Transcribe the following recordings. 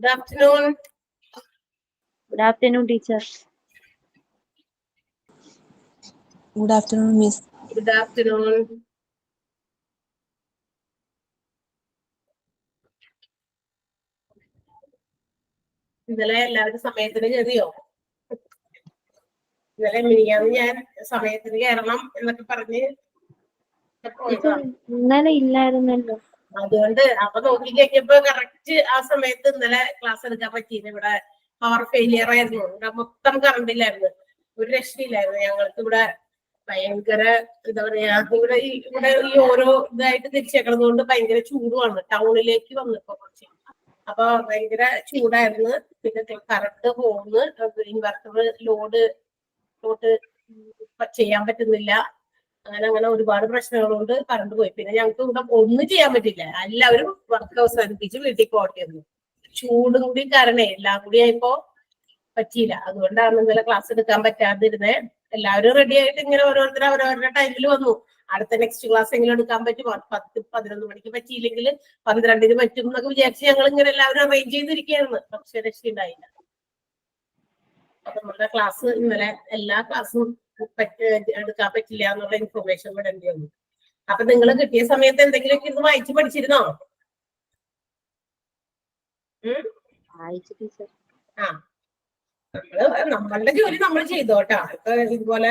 Good afternoon. Good afternoon, teacher. Good afternoon, Miss. Good afternoon. ഇന്നലെ എല്ലാവരും സമയത്തിന് കയറിയോ? ഇന്നലെ മിനിയാന്ന് ഞാൻ സമയത്തിന് കയറണം എന്നൊക്കെ പറഞ്ഞ് ഇന്നലെ ഇല്ലായിരുന്നല്ലോ. അതുകൊണ്ട് അപ്പൊ നോക്കി കഴിഞ്ഞപ്പോ കറക്റ്റ് ആ സമയത്ത് ഇന്നലെ ക്ലാസ് എടുക്കാൻ പറ്റിയില്ല. ഇവിടെ പവർ ഫെയിലിയർ ആയിരുന്നു. ഇവിടെ മൊത്തം കറണ്ടില്ലായിരുന്നു, ഒരു രക്ഷയില്ലായിരുന്നു. ഞങ്ങൾക്ക് ഇവിടെ ഭയങ്കര എന്താ പറയാ, ഇവിടെ ഈ ഓരോ ഇതായിട്ട് തിരിച്ചേക്കണത് കൊണ്ട് ഭയങ്കര ചൂടുമാണ്. ടൗണിലേക്ക് വന്നപ്പോ കുറച്ച് അപ്പൊ ഭയങ്കര ചൂടായിരുന്നു. പിന്നെ കറണ്ട് പോകുന്നു, ഇൻവെർട്ടർ ലോഡ് ചെയ്യാൻ പറ്റുന്നില്ല. അങ്ങനെ ഒരുപാട് പ്രശ്നങ്ങളുണ്ട്. കറണ്ട് പോയി. പിന്നെ ഞങ്ങൾക്ക് ഇവിടെ ഒന്നും ചെയ്യാൻ പറ്റില്ല. എല്ലാവരും വർക്ക് അവസാനിപ്പിച്ച് വീട്ടിൽ പോകേണ്ടി. ചൂടും കൂടി കാരണേ എല്ലാം കൂടി ആയപ്പോ പറ്റിയില്ല. അതുകൊണ്ടാണ് ഇന്നലെ ക്ലാസ് എടുക്കാൻ പറ്റാതിരുന്നത്. എല്ലാവരും റെഡി ആയിട്ട് ഇങ്ങനെ ഓരോരുത്തർ അവരവരുടെ ടൈമിൽ വന്നു. അടുത്ത നെക്സ്റ്റ് ക്ലാസ് എങ്കിലും എടുക്കാൻ പറ്റും. 10-11 മണിക്ക് പറ്റിയില്ലെങ്കിൽ 12-ന് പറ്റും എന്നൊക്കെ വിചാരിച്ച് ഞങ്ങൾ ഇങ്ങനെ എല്ലാവരും അറേഞ്ച് ചെയ്തിരിക്കുകയായിരുന്നു. പക്ഷെ രക്ഷയുണ്ടായില്ല. അപ്പൊ നമ്മുടെ ക്ലാസ് ഇന്നലെ എല്ലാ ക്ലാസ്സും എടുക്കാൻ പറ്റില്ല എന്നുള്ള ഇൻഫർമേഷൻ വിടേണ്ടി വന്നു. അപ്പൊ നിങ്ങൾ കിട്ടിയ സമയത്ത് എന്തെങ്കിലുമൊക്കെ ഇത് വായിച്ച് പഠിച്ചിരുന്നോ? നമ്മളുടെ ജോലി നമ്മൾ ചെയ്തോട്ടാ. ഇപ്പൊ ഇതുപോലെ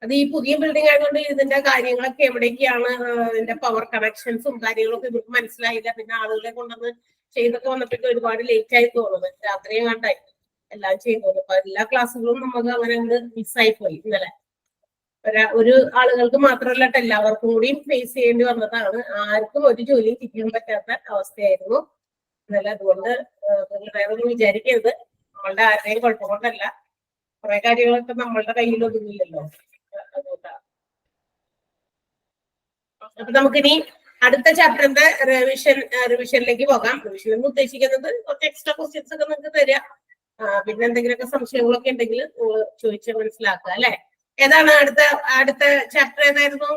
അത് ഈ പുതിയ ബിൽഡിംഗ് ആയതുകൊണ്ട് ഇതിന്റെ കാര്യങ്ങളൊക്കെ എവിടേക്കാണ്, ഇതിന്റെ പവർ കണക്ഷൻസും കാര്യങ്ങളൊക്കെ ഇവർക്ക് മനസ്സിലായില്ല. പിന്നെ ആളുകളെ കൊണ്ടുവന്ന് ചെയ്തൊക്കെ വന്നപ്പോഴേക്കും ഒരുപാട് ലേറ്റ് ആയി തോന്നുന്നത്. രാത്രിയും കണ്ടായി എല്ലാം ചെയ്തോളൂ. അപ്പൊ എല്ലാ ക്ലാസ്സുകളും നമുക്ക് അങ്ങനെ മിസ്സായി പോയി ഇന്നലെ. ഒരു ആളുകൾക്ക് മാത്രമല്ല, എല്ലാവർക്കും കൂടിയും ഫേസ് ചെയ്യേണ്ടി വന്നതാണ്. ആർക്കും ഒരു ജോലിയും ചെയ്യാൻ പറ്റാത്ത അവസ്ഥയായിരുന്നു ഇന്നലെ. അതുകൊണ്ട് വേറൊന്നും വിചാരിക്കരുത്. നമ്മളുടെ ആരുടെയും കുഴപ്പം കൊണ്ടല്ല. കുറെ കാര്യങ്ങളൊക്കെ നമ്മളുടെ കയ്യിൽ ഒതുങ്ങില്ലല്ലോ. അതുകൊണ്ടാണ്. അപ്പൊ നമുക്കിനി അടുത്ത ചാപ്റ്ററിന്റെ റിവിഷനിലേക്ക് പോകാം. റിവിഷൻ എന്ന് ഉദ്ദേശിക്കുന്നത് കുറച്ച് എക്സ്ട്രാ ക്വസ്റ്റ്യൻസ് ഒക്കെ നിങ്ങൾക്ക് തരാം. പിന്നെ എന്തെങ്കിലുമൊക്കെ സംശയങ്ങളൊക്കെ ഉണ്ടെങ്കിൽ നിങ്ങൾ ചോദിച്ച് മനസ്സിലാക്കുക അല്ലെ. ഏതാണ് അടുത്ത ചാപ്റ്റർ ഏതായിരുന്നു?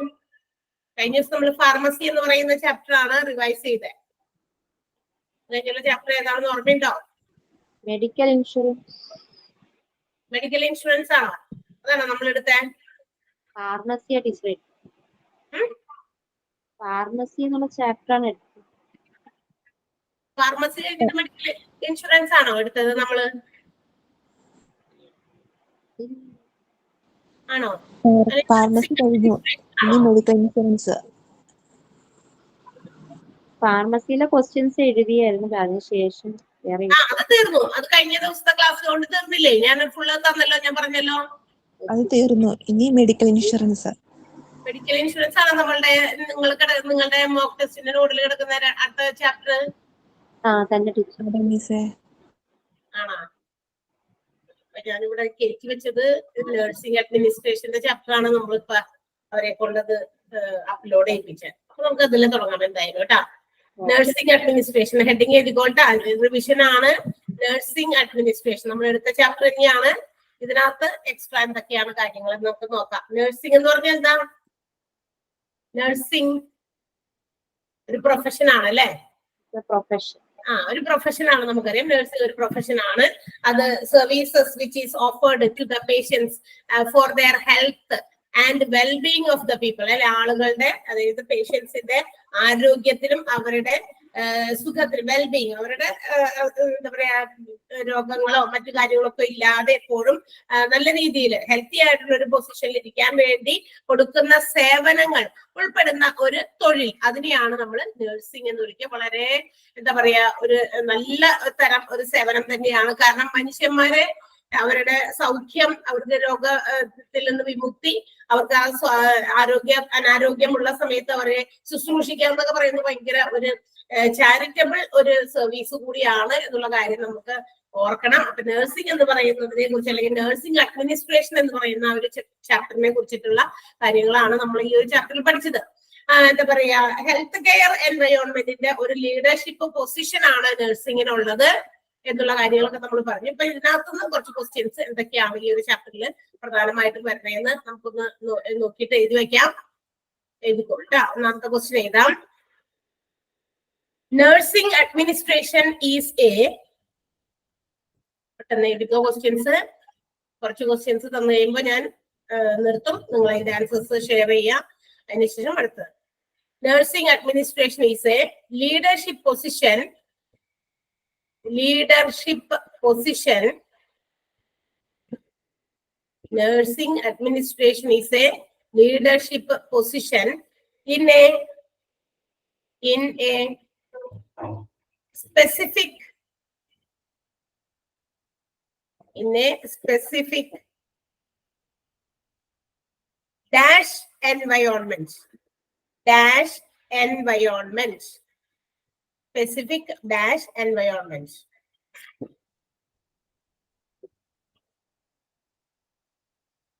കഴിഞ്ഞ ദിവസം നമ്മൾ ഫാർമസി എന്ന് പറയുന്ന ചാപ്റ്റർ ആണ് റിവൈസ് ചെയ്തത്. കഴിഞ്ഞുള്ള ചാപ്റ്റർ ഏതാണെന്ന് ഓർമ്മയുണ്ടോ? Medical insurance. മെഡിക്കൽ ഇൻഷുറൻസ് ആണോ? അതാണോ നമ്മൾ എടുത്ത? ഫാർമസി ഫാർമസി എന്നുള്ള ചാപ്റ്റർ ആണ് എടുത്തത്. ഫാർമസി കഴിഞ്ഞിട്ട് മെഡിക്കൽ ഇൻഷുറൻസ് ആണോ എടുത്തത് നമ്മള്? ആണോ? ഫാർമസി കഴിഞ്ഞു, ഇനി മെഡിക്കൽ ഇൻഷുറൻസ്. ഫാർമസിയിലെ ക്വസ്റ്റ്യൻസ് എഴുതിയായിരുന്നു. അതിനുശേഷം അത് തീർന്നു. അത് കഴിഞ്ഞ ദിവസത്തെ ക്ലാസ് കൊണ്ട് തീർന്നില്ലേ? ഞാൻ ഫുള്ള് തന്നല്ലോ, ഞാൻ പറഞ്ഞല്ലോ. അത് തീർന്നു, ഇനി മെഡിക്കൽ ഇൻഷുറൻസ്. മെഡിക്കൽ ഇൻഷുറൻസ് ആണ് നിങ്ങളുടെ മോക്ക് ടെസ്റ്റിന്റെ നോഡിൽ കിടക്കുന്ന അടുത്ത ചാപ്റ്റർ. ആണോ? ഞാനിവിടെ കയറ്റി വെച്ചത് നഴ്സിംഗ് അഡ്മിനിസ്ട്രേഷന്റെ ചാപ്റ്റർ ആണ്. നമ്മളിപ്പോ അവരെ കൊണ്ടത് അപ്ലോഡ് ചെയ്യിപ്പിച്ചത്. അപ്പൊ നമുക്ക് അതിൽ തുടങ്ങാം എന്തായാലും കേട്ടാ. നഴ്സിംഗ് അഡ്മിനിസ്ട്രേഷൻ ഹെഡിങ് എഴുതിക്കോട്ടെ. റിവിഷൻ ആണ് നഴ്സിംഗ് അഡ്മിനിസ്ട്രേഷൻ. നമ്മൾ എടുത്ത ചാപ്റ്റർ തന്നെയാണ്. ഇതിനകത്ത് എക്സ്ട്രാ എന്തൊക്കെയാണ് കാര്യങ്ങൾ എന്ന് നമുക്ക് നോക്കാം. നഴ്സിംഗ് എന്ന് പറഞ്ഞാൽ എന്താ? നഴ്സിംഗ് ഒരു പ്രൊഫഷൻ ആണ് അല്ലെ? ഒരു പ്രൊഫഷൻ ആണ്. നമുക്കറിയാം നഴ്സിംഗ് ഒരു പ്രൊഫഷൻ ആണ്. അത് services which is offered to the patients for their health and wellbeing of the people അല്ലെ. ആളുകളുടെ, അതായത് പേഷ്യൻസിന്റെ ആരോഗ്യത്തിനും അവരുടെ സുഖത്തിനും വെൽബീയിങ്, അവരുടെ എന്താ പറയാ രോഗങ്ങളോ മറ്റു കാര്യങ്ങളൊക്കെ ഇല്ലാതെ എപ്പോഴും നല്ല രീതിയിൽ ഹെൽത്തി ആയിട്ടുള്ള ഒരു പൊസിഷനിൽ ഇരിക്കാൻ വേണ്ടി കൊടുക്കുന്ന സേവനങ്ങൾ ഉൾപ്പെടുന്ന ഒരു തൊഴിൽ, അതിനെയാണ് നമ്മൾ നഴ്സിംഗ് എന്ന് വിളിക്കുക. വളരെ എന്താ പറയാ ഒരു നല്ല തരം ഒരു സേവനം തന്നെയാണ്. കാരണം മനുഷ്യന്മാരെ അവരുടെ സൗഖ്യം, അവരുടെ രോഗത്തിൽ നിന്ന് വിമുക്തി, അവർക്ക് അനാരോഗ്യമുള്ള സമയത്ത് അവരെ ശുശ്രൂഷിക്കുക എന്നൊക്കെ പറയുന്നത് ഭയങ്കര ഒരു ചാരിറ്റബിൾ ഒരു സർവീസ് കൂടിയാണ് എന്നുള്ള കാര്യം നമുക്ക് ഓർക്കണം. അപ്പൊ നഴ്സിംഗ് എന്ന് പറയുന്നതിനെ കുറിച്ച്, അല്ലെങ്കിൽ നഴ്സിംഗ് അഡ്മിനിസ്ട്രേഷൻ എന്ന് പറയുന്ന ഒരു ചാപ്റ്ററിനെ കുറിച്ചിട്ടുള്ള കാര്യങ്ങളാണ് നമ്മൾ ഈ ഒരു ചാപ്റ്ററിൽ പഠിച്ചത്. എന്താ പറയാ, ഹെൽത്ത് കെയർ എൻവയോൺമെന്റിന്റെ ഒരു ലീഡർഷിപ്പ് പൊസിഷൻ ആണ് നഴ്സിംഗിനുള്ളത് എന്നുള്ള കാര്യങ്ങളൊക്കെ നമ്മൾ പറഞ്ഞു. ഇപ്പൊ ഇതിനകത്തുനിന്ന് കുറച്ച് ക്വസ്റ്റ്യൻസ് എന്തൊക്കെയാണ് ഈ ഒരു ചാപ്റ്ററിൽ പ്രധാനമായിട്ടും വരുന്നതെന്ന് നമുക്കൊന്ന് നോക്കിയിട്ട് എഴുതി വെക്കാം. എഴുതിക്കോട്ടെ. ഒന്നാമത്തെ ക്വസ്റ്റ്യൻ എഴുതാം. Nursing administration is a പെട്ടെന്ന് എഴുതുക ക്വസ്റ്റ്യൻസ്. കുറച്ച് ക്വസ്റ്റ്യൻസ് തന്നു കഴിയുമ്പോൾ ഞാൻ നിർത്തും. നിങ്ങൾ അതിന്റെ ആൻസേഴ്സ് ഷെയർ ചെയ്യുക. അതിനുശേഷം അടുത്തത്. Nursing administration is a leadership position. Nursing administration is a leadership position in a specific dash environment. Specific dash environment.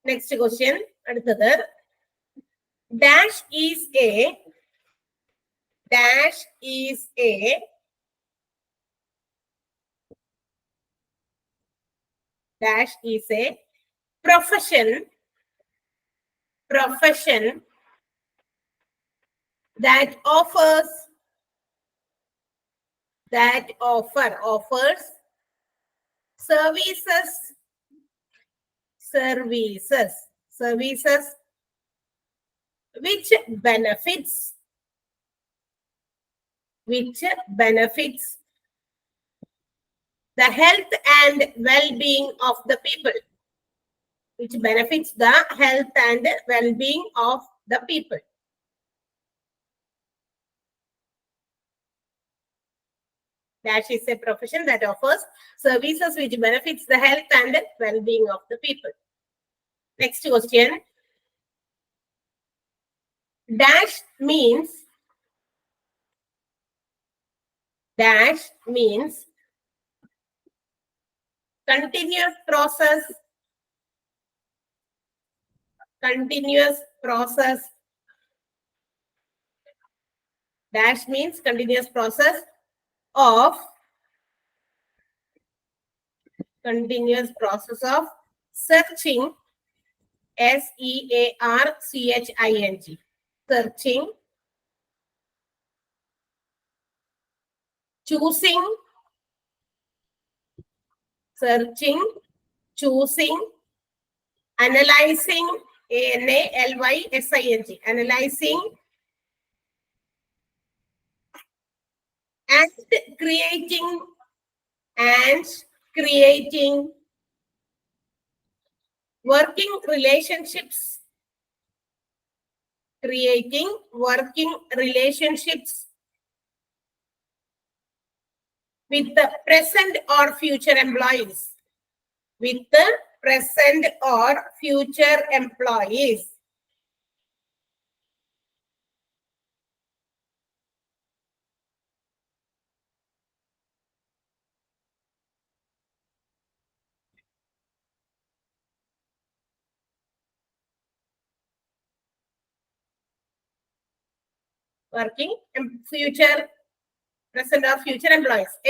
Next question. അടുത്തത്. Dash is a profession that offers services which benefits the health and well-being of the people. Which benefits the health and well-being of the people. Dash is a profession that offers services which benefits the health and well-being of the people. Next question. Dash means continuous process. Dash means continuous process of searching, SEARCHING, searching, choosing, analyzing, ANALYSING, analyzing, and creating working relationships with the present or future employees. Present or future employees.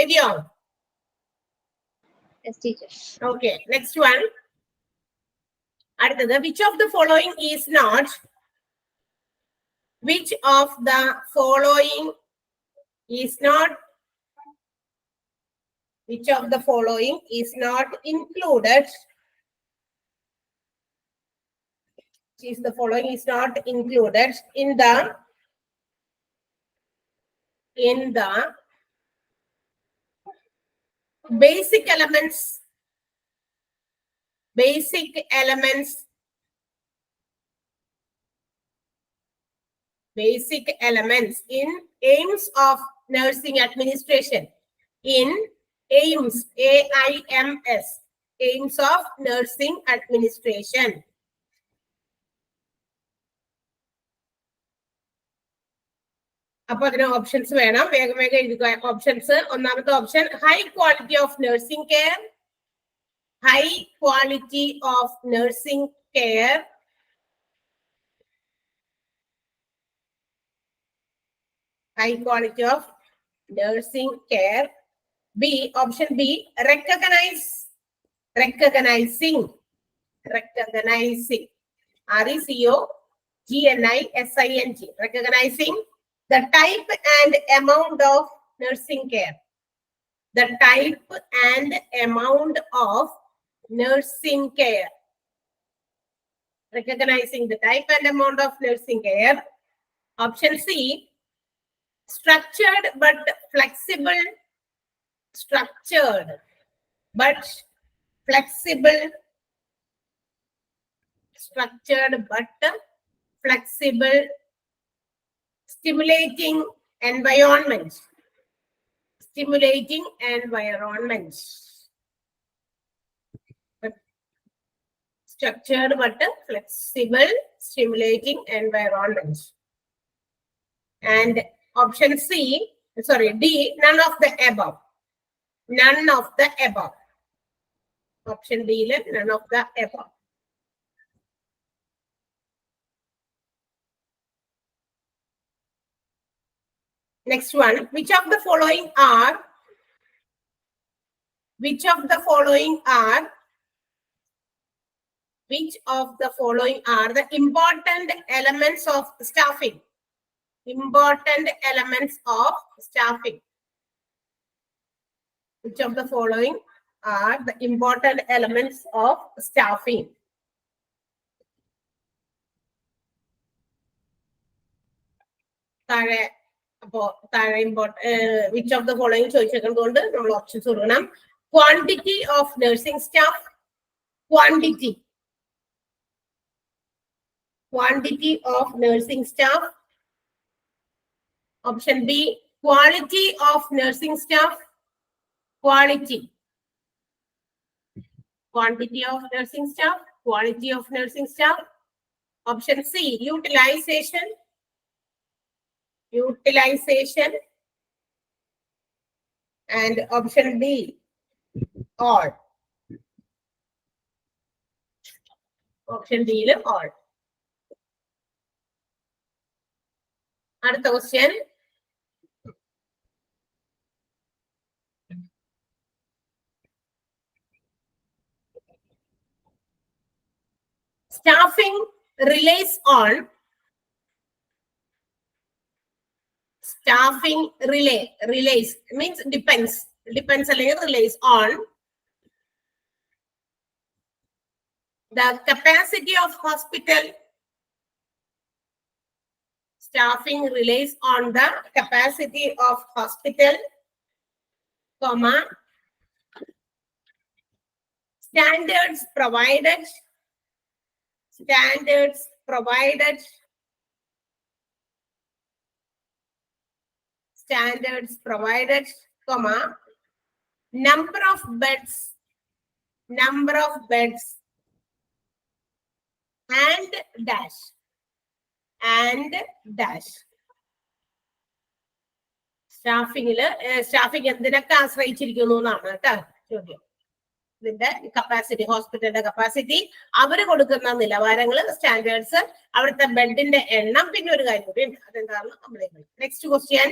Evion. Yes, teacher. Okay, next one. അടുത്തത്. Which of the following is not included in the basic elements in aims of nursing administration. In aims, AIMS, aims of nursing administration. അപ്പോൾ അതിന് options വേണം. വേഗം എഴുതുക options. ഒന്നാമത്തെ option high quality of nursing care. High quality of nursing care. High quality of nursing care. B, option B, recognizing. RECOGNIZING, recognizing the type and amount of nursing care. the type and amount of nursing care. Recognizing the type and amount of nursing care. Option C, structured but flexible. Structured but flexible. Structured but flexible. Stimulating environment. Stimulating environment. Structured but flexible, stimulating environment. And option C, sorry, D, none of the above. None of the above. Option D, none of the above. Next one, which of the following are the important elements of staffing? Important elements of staffing. Which of the following are the important elements of staffing? Which of the following options? Quantity of nursing staff. Quantity of nursing staff. Option B, quality of nursing staff. Quantity of nursing staff. Quality of nursing staff. Option C, utilization. And option D, all. Option D, all. Another question. Staffing relates on. Staffing relays means depends. Depends relays on the capacity of hospital. Staffing relays on the capacity of hospital, comma, standards provided, comma, number of beds, and dash. Staffing എന്തിനൊക്കെ ആശ്രയിച്ചിരിക്കുന്നു എന്നാണ് കേട്ടോ ചോദ്യം. ഇതിന്റെ capacity, ഹോസ്പിറ്റലിന്റെ capacity, അവര് കൊടുക്കുന്ന നിലവാരങ്ങൾ, standards, അവിടുത്തെ ബെഡിന്റെ എണ്ണം, പിന്നെ ഒരു കാര്യം കൂടി ഉണ്ട്, അതെന്താണെന്ന് നമ്മളെ. Next question.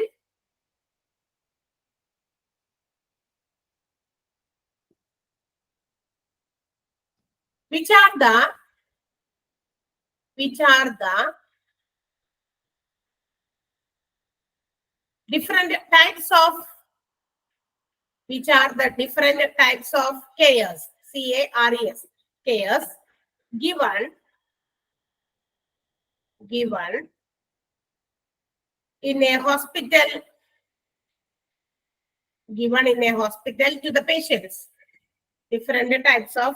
Which are the different types of cares, CARES, cares given in a hospital to the patients? Different types of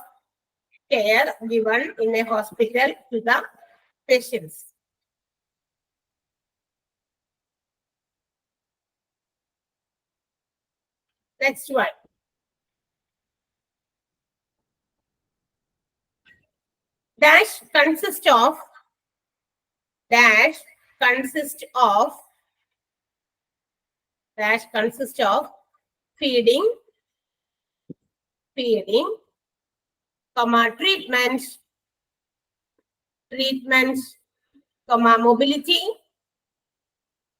care given in a hospital to the patients. Next one. Dash consists of feeding, comma, treatments, comma, mobility,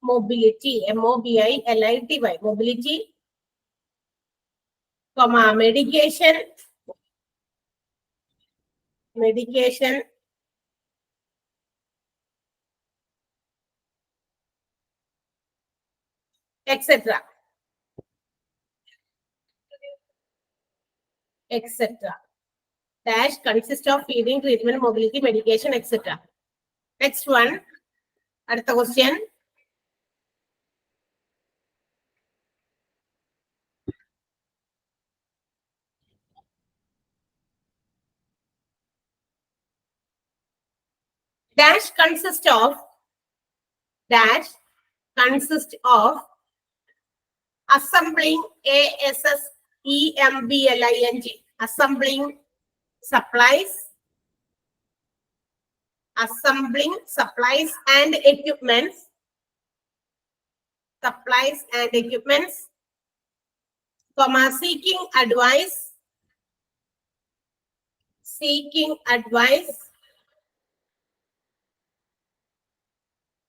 MOBILITY, mobility, comma, medication, etc. etc. Dash consists of feeding, treatment, mobility, medication, etc. Next one. Adutha question. Dash consists of assembling assembling supplies and equipments, comma, seeking advice,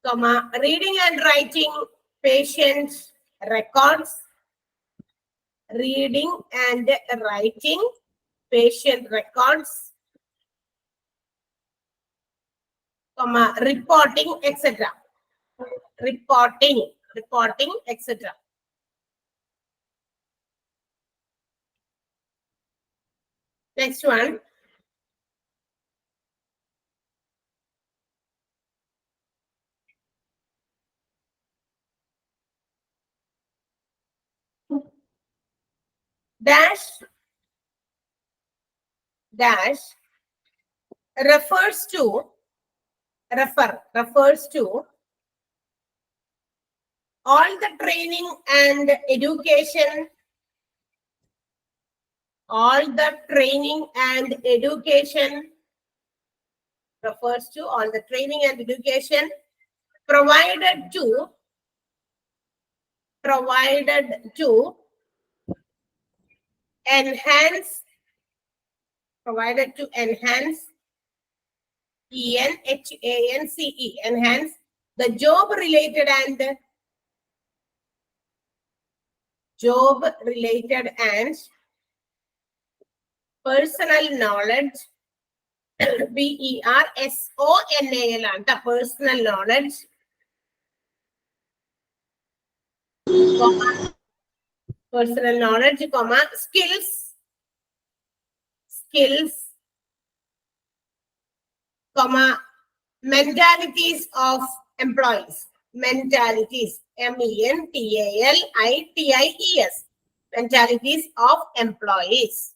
comma, reading and writing patient records, comma, reporting, etc. Reporting, etc. Next one. Dash refers to all the training and education provided to enhance enhance the job related and personal knowledge, PERSONAL, personal knowledge, comma, skills, comma, mentalities of employees, mentalities, MENTALITIES, mentalities of employees.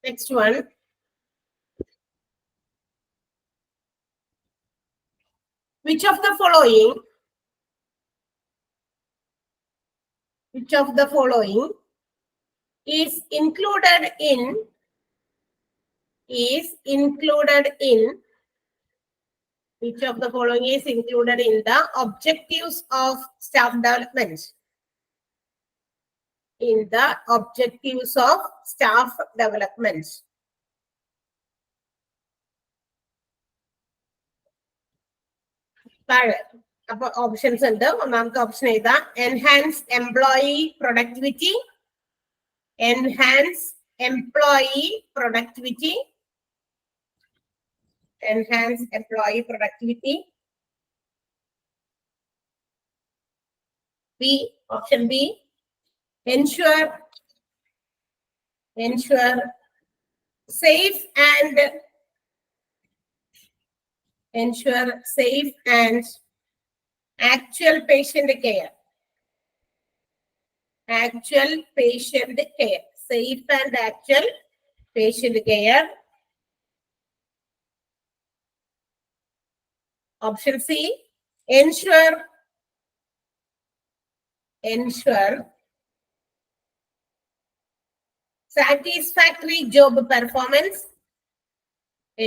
Next one. Which of the following is included in the objectives of staff development? Options ഉണ്ട്. ഒന്നാമത്തെ option ഏതാ? Enhance employee productivity, Option B, ensure safe and actual patient care. Safe and actual patient care. Option C, ensure satisfactory job performance.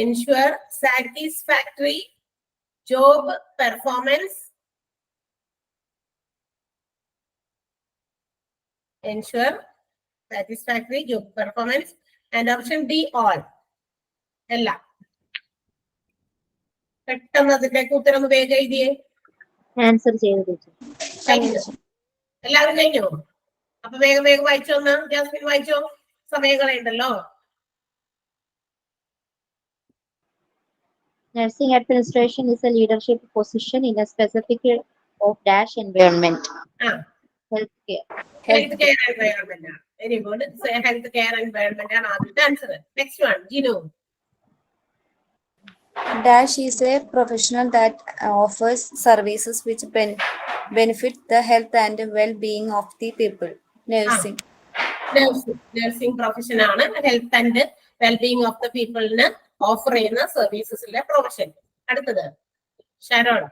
Ensure satisfactory job performance. And option D, all. Ella. പെട്ടെന്ന് അതിലേക്ക് ഉത്തരം ഒന്ന് വേഗം എഴുതിയേ. Answer ചെയ്തു. എല്ലാവരും കഴിഞ്ഞോ? അപ്പൊ വേഗം വായിച്ചോ. ഒന്ന് ജാസ്മിൻ വായിച്ചോ, സമയം കളയുണ്ടല്ലോ. Nursing administration is a leadership position in a specific of dash environment. Ah, Healthcare. healthcare environment. Very good. So healthcare environment ആണ് ആദ്യത്തെ answer. Next one, Ginu. Dash is a professional that offers services which benefit the health and well-being of the people. Nursing. Nursing profession ആണ് health and wellbeing of the പീപ്പിളിന് offer ചെയ്യുന്ന സർവീസസിലെ profession. അടുത്തത് Sharon.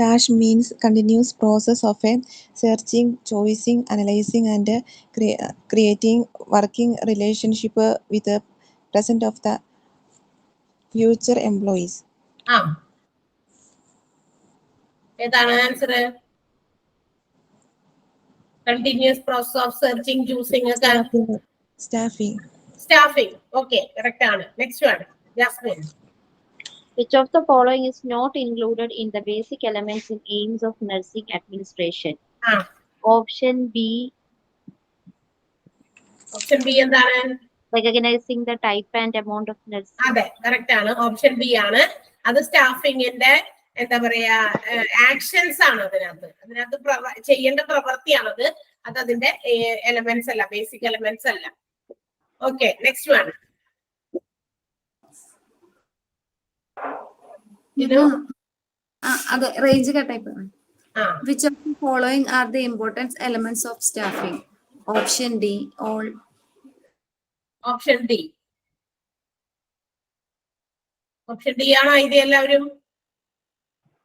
Dash means continuous process of a searching, choosing, analyzing, and creating working relationship with the present of the future employees. ആ ഏതാണ് answer? Continuous process of searching, choosing ഒക്കെ Staffing. Staffing. Okay, correct ആണ്. Next one, Jasmine. Which of the following is not included in the basic elements in aims of nursing administration? ആ Option B, option B എന്താണ്? recognizing the type and amount of nursing. അതെ, correct ആണ്. Option B ആണ്. അത് സ്റ്റാഫിങ്ങിന്റെ എന്താ പറയാ actions ആണ്. അതിനകത്ത് ചെയ്യേണ്ട പ്രവൃത്തിയാണത്. അത് അതിന്റെ എലമെന്റ്സ് അല്ല, ബേസിക് എലമെന്റ്സ് അല്ല. Okay, next one. അതെ, റേഞ്ച് കട്ടായി. ആ Which of the following are the important elements of staffing? Option D, all. Option D. Option D ആണോ ഇത് എല്ലാവരും?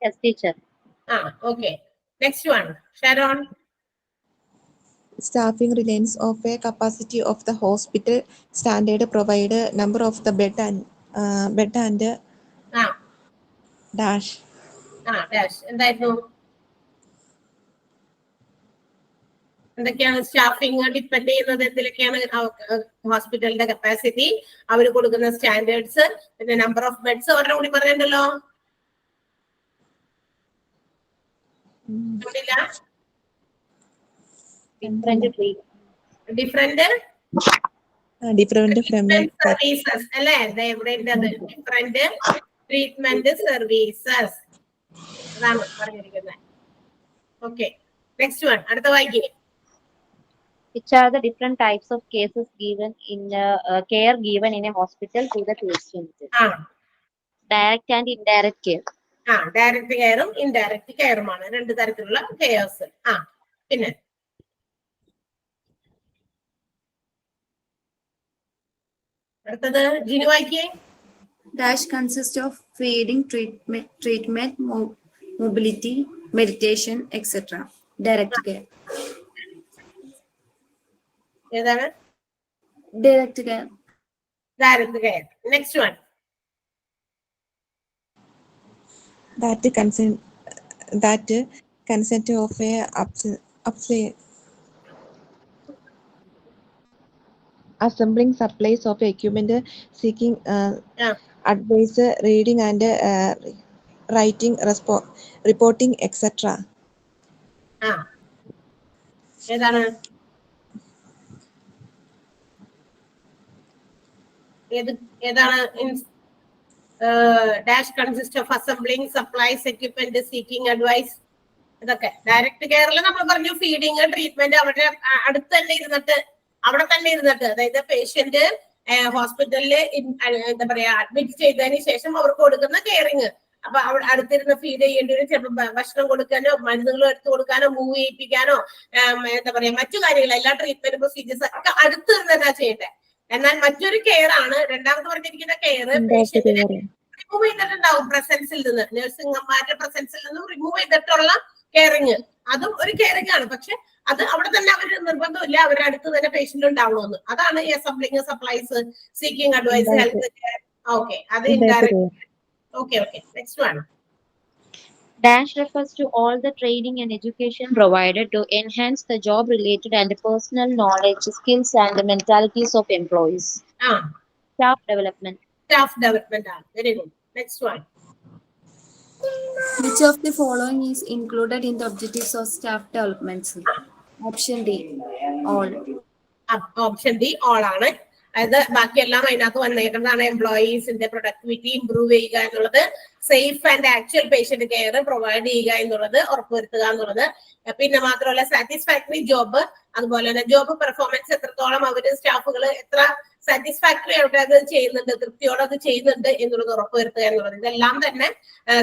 Yes, teacher. ആ okay. Next one, Sharon. Staffing reliance of a capacity of the hospital, standard provider, number of the bed and ആ dash. Dash എന്തായിരുന്നു? എന്തൊക്കെയാണ് staffing depend ചെയ്യുന്നത്? എന്തിലൊക്കെയാണ്? ഹോസ്പിറ്റലിന്റെ capacity, അവർ കൊടുക്കുന്ന സ്റ്റാൻഡേർഡ്സ്, പിന്നെ നമ്പർ ഓഫ് ബെഡ്സ്. ഒരെണ്ണം കൂടി പറയണ്ടല്ലോ. ഡിഫറെന്റ് Different from സർവീസസ് അല്ലേ? എവിടെ ഡിഫറെന്റ് ട്രീറ്റ്മെന്റ് സർവീസസ്, അതാണ് പറഞ്ഞിരിക്കുന്നത്. ഓക്കെ, നെക്സ്റ്റ് വൺ, അടുത്ത വായിക്കേ. Which are the different types of cases given in care given in a hospital to the patient? ആ Direct and indirect care. Direct കെയറും indirect കെയറുമാണ് രണ്ട് തരത്തിലുള്ള കെയർസ്. പിന്നെ അടുത്തത് ജിനു വായിക്കേ. Dash consists of feeding, treatment, mobility, meditation, etc. Direct care. ഏതാണ്? Direct care. Direct care. Next one. that consent of a assembling supplies of equipment, seeking advice, reading and writing, reporting, etc. ഏതാണ്? ഏതാണ്? Dash consist of assembling supplies equipment seeking advice. ഇതൊക്കെ direct കെയറിൽ നമ്മൾ പറഞ്ഞു feeding treatment അവരുടെ അടുത്ത് തന്നെ ഇരുന്നിട്ട് അതായത് പേഷ്യന്റ് ഹോസ്പിറ്റലില് എന്താ പറയാ അഡ്മിറ്റ് ചെയ്തതിന് ശേഷം അവർക്ക് കൊടുക്കുന്ന കെയറിങ്. അപ്പൊ അവിടെ അടുത്തിരുന്ന് ഫീഡ് ചെയ്യേണ്ടി വരും. ചിലപ്പോൾ ഭക്ഷണം കൊടുക്കാനോ മരുന്നുകൾ എടുത്തു കൊടുക്കാനോ മൂവ് ചെയ്യിപ്പിക്കാനോ എന്താ പറയാ മറ്റു കാര്യങ്ങൾ എല്ലാ ട്രീറ്റ്മെന്റ് പ്രൊസീജിയേഴ്സ് ഒക്കെ അടുത്ത് നിന്നാ ചെയ്യേണ്ടത്. എന്നാൽ മറ്റൊരു കെയർ ആണ് രണ്ടാമത് പറഞ്ഞിരിക്കുന്ന കെയർ പേഷ്യന്റിനെ റിമൂവ് ചെയ്തിട്ടുണ്ടാവും പ്രസൻസിൽ നിന്ന്, നഴ്സിംഗന്മാരുടെ പ്രസൻസിൽ നിന്ന് റിമൂവ് ചെയ്തിട്ടുള്ള കെയറിങ്. അതും ഒരു കെയറിംഗ് ആണ്. പക്ഷെ അത് അവിടെ തന്നെ അവർ നിർബന്ധമില്ല അവരുടെ അടുത്ത് തന്നെ പേഷ്യന്റ് ഉണ്ടാവണമെന്ന്. അതാണ് ഈ assembling supplies, seeking advice, health care. Okay, അത് indirect. Okay, next one. Dash refers to all the training and education provided to enhance the job-related and personal knowledge, skills, and the mentalities of employees. Staff development. Staff development. Very good. Next one. Which of the following is included in the objectives of staff development? Option D, all. Option D, all ആണ്. അതായത് ബാക്കിയെല്ലാം അതിനകത്ത് വന്നേക്കുന്നതാണ്. എംപ്ലോയീസിന്റെ productivity improve ചെയ്യുക എന്നുള്ളത്, safe and actual patient care provide ചെയ്യുക എന്നുള്ളത്, ഉറപ്പുവരുത്തുക എന്നുള്ളത്. പിന്നെ മാത്രമല്ല സാറ്റിസ്ഫാക്ടറി ജോബ്, അതുപോലെ തന്നെ ജോബ് പെർഫോമൻസ് എത്രത്തോളം അവര് സ്റ്റാഫുകൾ എത്ര സാറ്റിസ്ഫാക്ടറി ആയിട്ട് അത് ചെയ്യുന്നുണ്ട്, തൃപ്തിയോടെ അത് ചെയ്യുന്നുണ്ട് എന്നുള്ളത് ഉറപ്പുവരുത്തുക എന്നുള്ളത്. ഇതെല്ലാം തന്നെ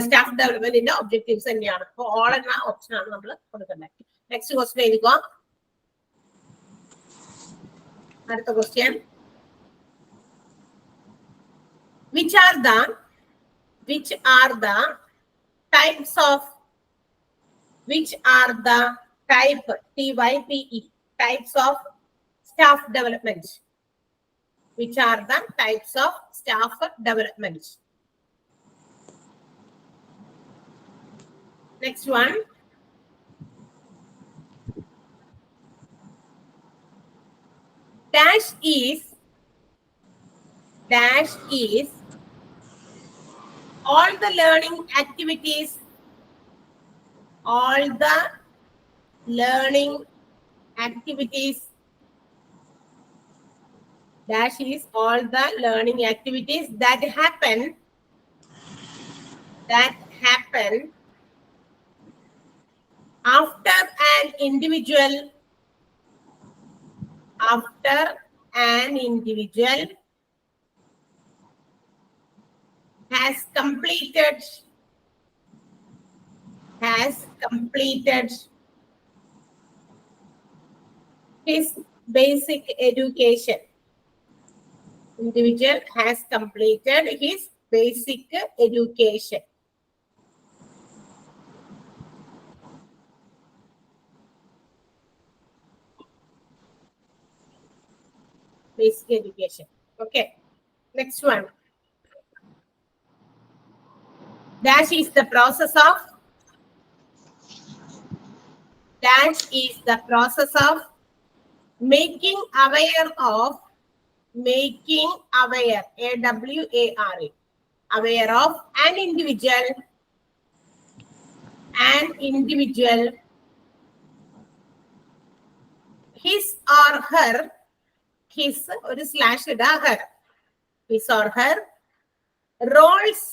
സ്റ്റാഫ് ഡെവലപ്മെന്റിന്റെ ഒബ്ജക്റ്റീവ്സ് തന്നെയാണ്. അപ്പോൾ ഓൾ എന്ന ഓപ്ഷനാണ് നമ്മൾ കൊടുക്കേണ്ടത്. നെക്സ്റ്റ് ക്വസ്റ്റ്യൻ എഴുതിക്കോ. അടുത്ത question, which are the types of types of staff development? Which are the types of staff development? Next one, dash is all the learning activities dash is all the learning activities that happen after an individual has completed his basic education. Individual has completed his basic education. Basic education. Okay. Next one. Dash is the process of making aware of AWARE, aware of an individual his or her his or slash her his or her roles,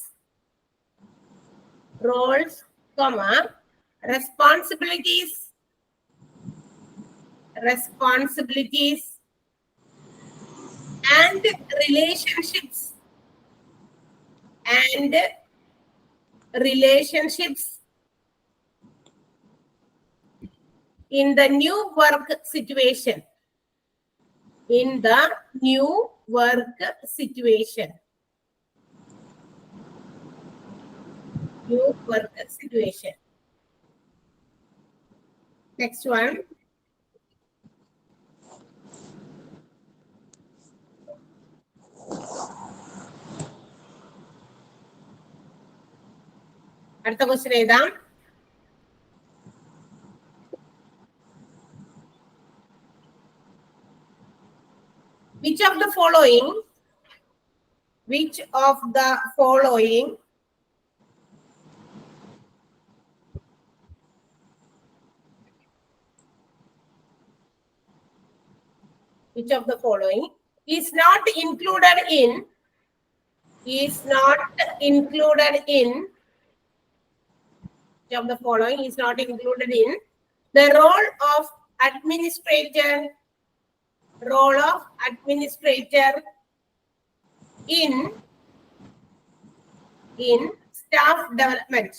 comma, responsibilities and relationships in the new work situation. Next one. അടുത്ത question എഴുതാം. Which of the following is not included in the role of administrator in staff development.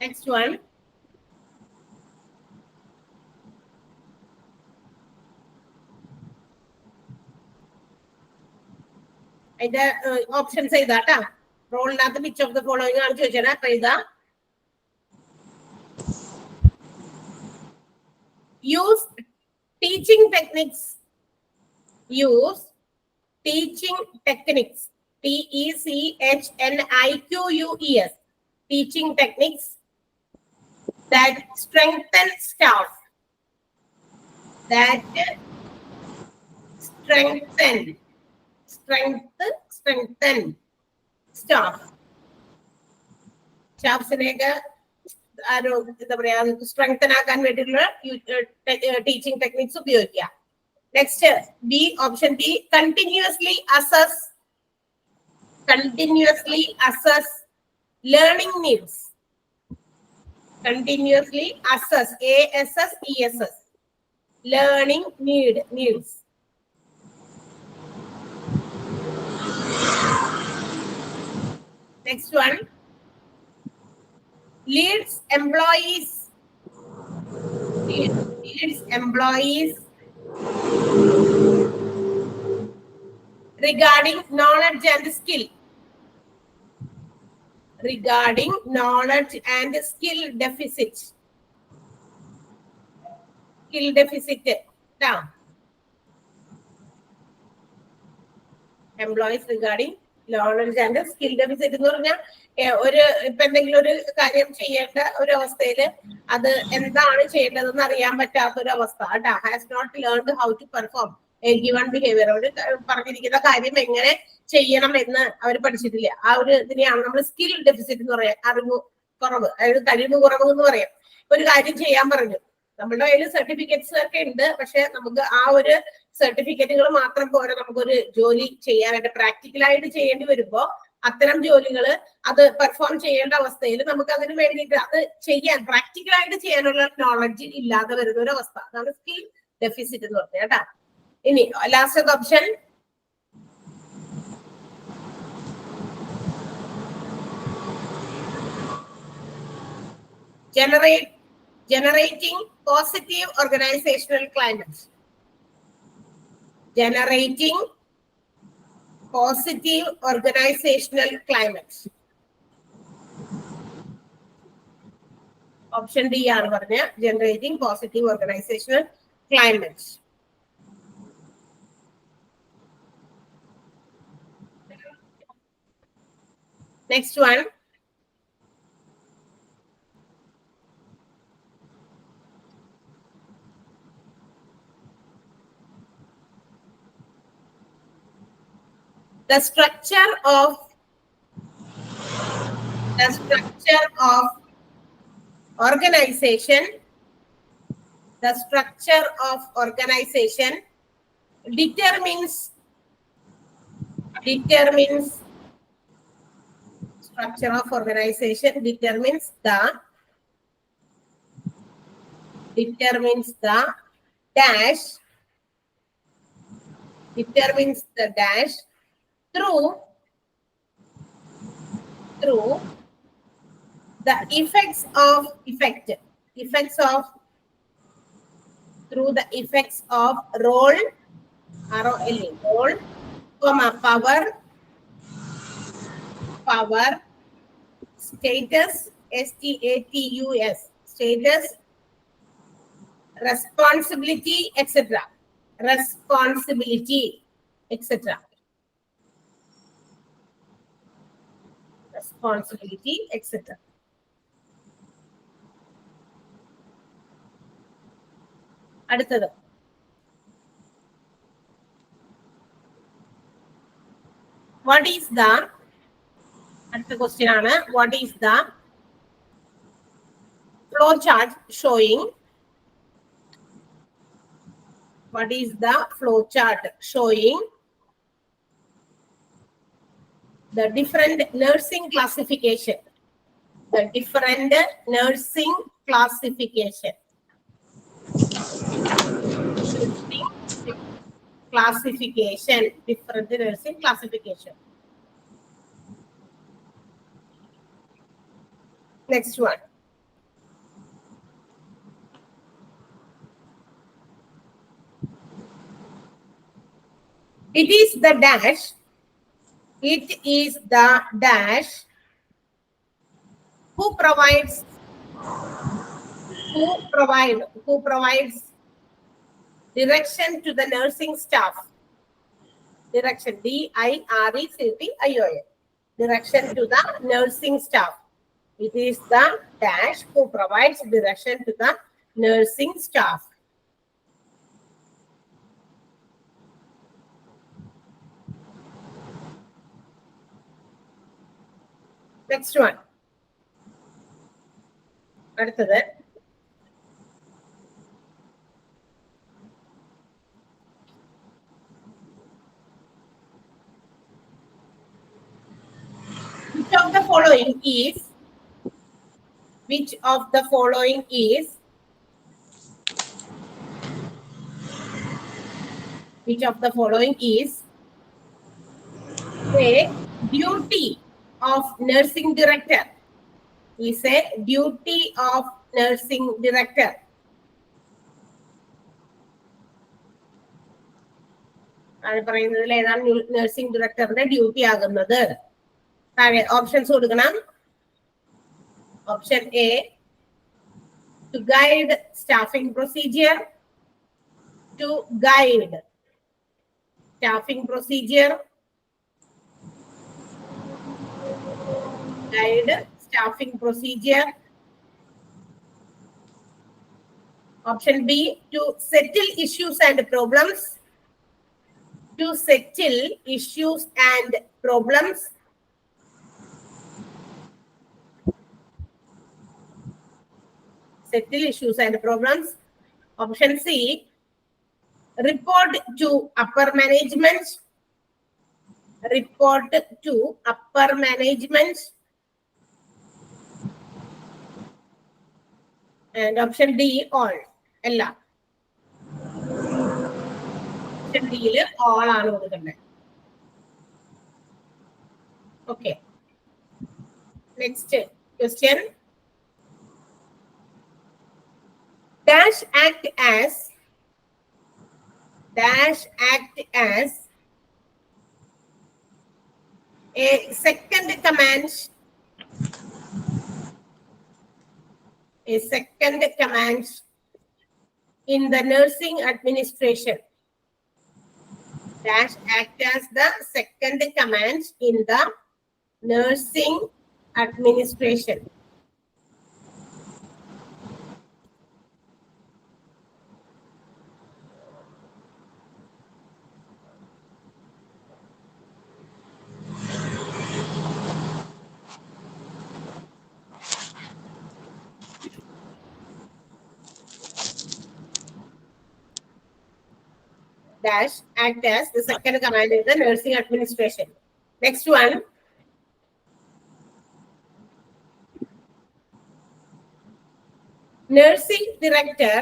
Next one. അതിന്റെ options എഴുതാട്ടാ. റോളിനകത്ത് which of the following ആണ് ചോദിച്ചത്. അപ്പൊ എഴുതാ. Use teaching techniques TECHNIQUES, teaching techniques that strengthen staff strengthen staff. സ്റ്റാഫ്സിനെയൊക്കെ എന്താ പറയാ സ്ട്രെങ്തൻ ആക്കാൻ വേണ്ടിയിട്ടുള്ള ടീച്ചിങ് ടെക്നിക്സ് ഉപയോഗിക്കുക. Next B, option B, continuously assess learning needs. Continuously assess, ASSESS, learning needs. Next one, leads employees regarding knowledge and skill. Regarding knowledge and skill deficit. Down. Employees regarding knowledge and skill deficit എന്ന് പറഞ്ഞാൽ ഒരു ഇപ്പൊ എന്തെങ്കിലും ഒരു കാര്യം ചെയ്യേണ്ട ഒരു അവസ്ഥയില് അത് എന്താണ് ചെയ്യേണ്ടതെന്ന് അറിയാൻ പറ്റാത്ത ഒരു അവസ്ഥ. Has not learned how to perform a given behaviour. അവർ പറഞ്ഞിരിക്കുന്ന കാര്യം എങ്ങനെ ചെയ്യണം എന്ന് അവർ പഠിച്ചിട്ടില്ല. ആ ഒരു ഇതിനെയാണ് നമ്മൾ സ്കിൽ ഡെഫിസിറ്റ് എന്ന് പറയാം. അറിവ് കുറവ്, അതായത് കഴിവ് കുറവ് എന്ന് പറയാം. ഒരു കാര്യം ചെയ്യാൻ പറഞ്ഞു, നമ്മളുടെ കയ്യിൽ സർട്ടിഫിക്കറ്റ്സ് ഒക്കെ ഉണ്ട്, പക്ഷെ നമുക്ക് ആ ഒരു സർട്ടിഫിക്കറ്റുകൾ മാത്രം പോരാ. നമുക്കൊരു ജോലി ചെയ്യാനായിട്ട് പ്രാക്ടിക്കലായിട്ട് ചെയ്യേണ്ടി വരുമ്പോ അത്തരം ജോലികൾ അത് പെർഫോം ചെയ്യേണ്ട അവസ്ഥയിൽ നമുക്ക് അതിന് വേണ്ടിയിട്ട് അത് ചെയ്യാൻ പ്രാക്ടിക്കലായിട്ട് ചെയ്യാനുള്ള നോളജ് ഇല്ലാതെ വരുന്ന ഒരു അവസ്ഥ. അതാണ് സ്കിൽ ഡെഫിസിറ്റ് എന്ന് പറഞ്ഞത് കേട്ടാ. ഇനി last option, generating positive organizational climate. Generating positive organizational climate. Option D ആണ് പറഞ്ഞ generating positive organizational climate. Next one, the structure of organization. The structure of organization determines structure of organization determines the dash through the effects of role, ROLE, role, power, status, STATUS, status, responsibility, etc. അടുത്തത്, what is the, അടുത്ത question ആണ്, what is the flow chart showing the different nursing classification. Different nursing classification. Next one. It is the dash who provides direction to the nursing staff. Direction, DIRECTION. Direction to the nursing staff. It is the dash who provides direction to the nursing staff. Next one. അടുത്തത് which of the following is which of the following is a duty of nursing director? Is a duty of nursing director. ആണ് പറയുന്നതിൽ ഏതാണ് nursing ഡയറക്ടറിന്റെ duty ആകുന്നത്? താഴെ options കൊടുക്കണം. Option A, to guide staffing procedure, to guide staffing procedure, guide staffing procedure. Option B, to settle issues and problems, to settle issues and problems. Settle issues and problems. Option C, report to upper management, report to upper management. And option D, all. Ella. Option D, all are കൊടുക്കുന്നത്. Okay. Next question. Dash act as a second command in the nursing administration. Dash act as the second command in the nursing administration. Dash act as the second command in the nursing administration. Next one. Nursing director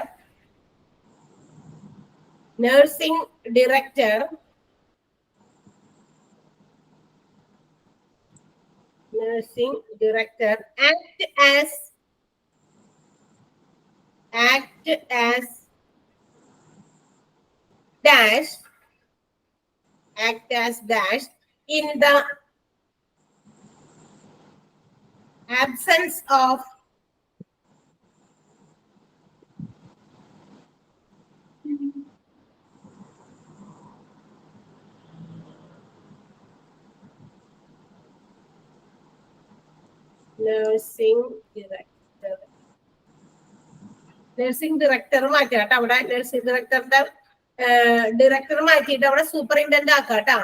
act as dash in the absence of nursing director മാറ്റാട്ടോ. അവിടെ nursing ഡയറക്ടറിന്റെ director മാറ്റിയിട്ട് അവിടെ superintendent ആക്കാട്ടോ.